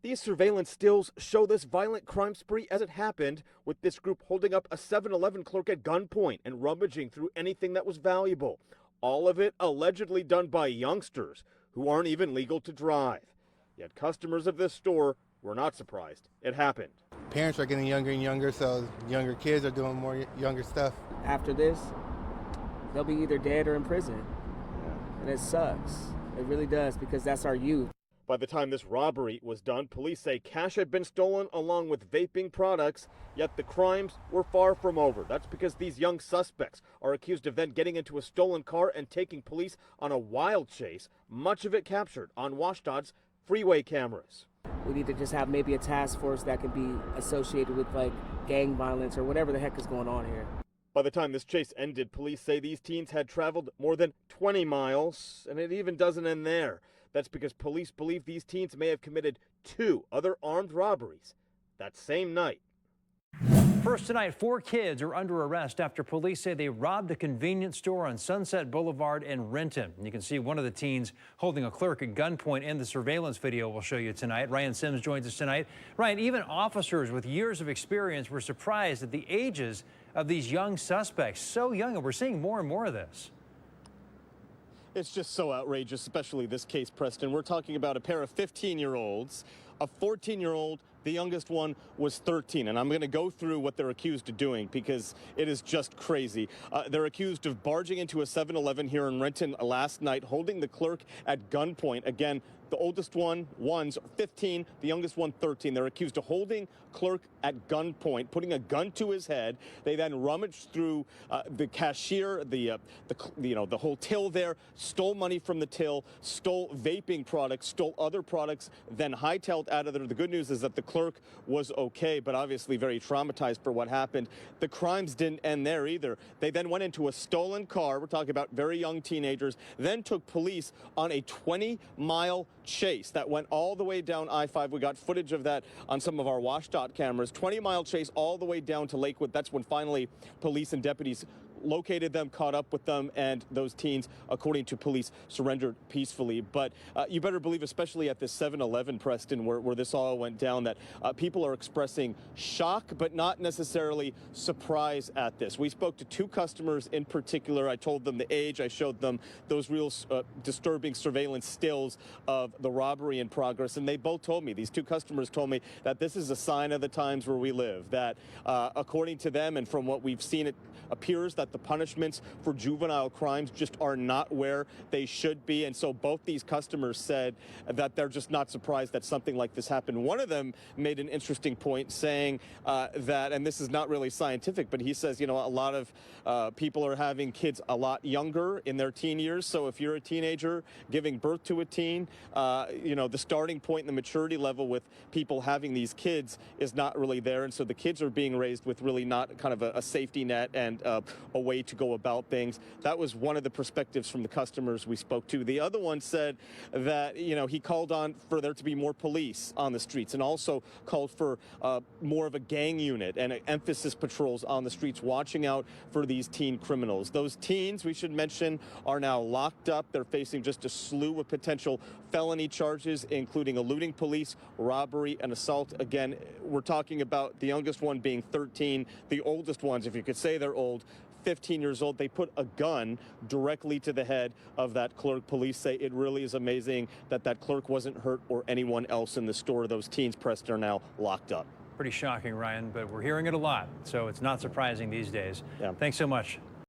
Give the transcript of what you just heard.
These surveillance stills show this violent crime spree as it happened, with this group holding up a 7-Eleven clerk at gunpoint and rummaging through anything that was valuable. All of it allegedly done by youngsters who aren't even legal to drive. Yet customers of this store were not surprised. It happened. Parents are getting younger and younger, so younger kids are doing more younger stuff. After this, they'll be either dead or in prison. And it sucks. It really does, because that's our youth. By the time this robbery was done, police say cash had been stolen along with vaping products, yet the crimes were far from over. That's because these young suspects are accused of then getting into a stolen car and taking police on a wild chase, much of it captured on WSDOT's freeway cameras. We need to just have maybe a task force that could be associated with like gang violence or whatever the heck is going on here. By the time this chase ended, police say these teens had traveled more than 20 miles, and it even doesn't end there. That's because police believe these teens may have committed 2 other armed robberies that same night. First tonight, 4 kids are under arrest after police say they robbed a convenience store on Sunset Blvd in Renton. You can see one of the teens holding a clerk at gunpoint in the surveillance video we'll show you tonight. Ryan Sims joins us tonight. Ryan, even officers with years of experience were surprised at the ages of these young suspects. So young, and we're seeing more and more of this. It's just so outrageous, especially this case, Preston. We're talking about a pair of 15-year-olds, a 14-year-old, the youngest one was 13, and I'm going to go through what they're accused of doing because it is just crazy. They're accused of barging into a 7-Eleven here in Renton last night, holding the clerk at gunpoint. Again, the oldest one's 15, the youngest one 13. They're accused of holding clerk at gunpoint, putting a gun to his head. They then rummaged through the cashier, the whole till there, stole money from the till, stole vaping products, stole other products, then hightailed out of there. The good news is that the clerk was okay, but obviously very traumatized for what happened. The crimes didn't end there either. They then went into a stolen car. We're talking about very young teenagers, then took police on a 20-mile chase that went all the way down I-5. We got footage of that on some of our WSDOT cameras. 20-mile chase all the way down to Lakewood. That's when finally police and deputies located them, caught up with them, and those teens, according to police, surrendered peacefully. But you better believe, especially at this 7-Eleven, Preston, where this all went down, that people are expressing shock, but not necessarily surprise at this. We spoke to 2 customers in particular. I told them the age. I showed them those real disturbing surveillance stills of the robbery in progress, and they both told me, these 2 customers told me, that this is a sign of the times where we live, that according to them and from what we've seen, it appears that the punishments for juvenile crimes just are not where they should be. And so both these customers said that they're just not surprised that something like this happened. One of them made an interesting point saying that, and this is not really scientific, but he says, you know, a lot of people are having kids a lot younger in their teen years. So if you're a teenager giving birth to a teen, you know, the starting point and the maturity level with people having these kids is not really there. And so the kids are being raised with really not kind of a safety net and a way to go about things. That was one of the perspectives from the customers we spoke to. The other one said that, you know, he called on for there to be more police on the streets and also called for more of a gang unit and emphasis patrols on the streets watching out for these teen criminals. Those teens, we should mention, are now locked up. They're facing just a slew of potential felony charges, including eluding police, robbery, and assault. Again, we're talking about the youngest one being 13, the oldest ones, if you could say they're old, 15 years old. They put a gun directly to the head of that clerk. Police say it really is amazing that that clerk wasn't hurt or anyone else in the store. Those teens, Preston, are now locked up. Pretty shocking, Ryan, but we're hearing it a lot, so it's not surprising these days. Yeah. Thanks so much.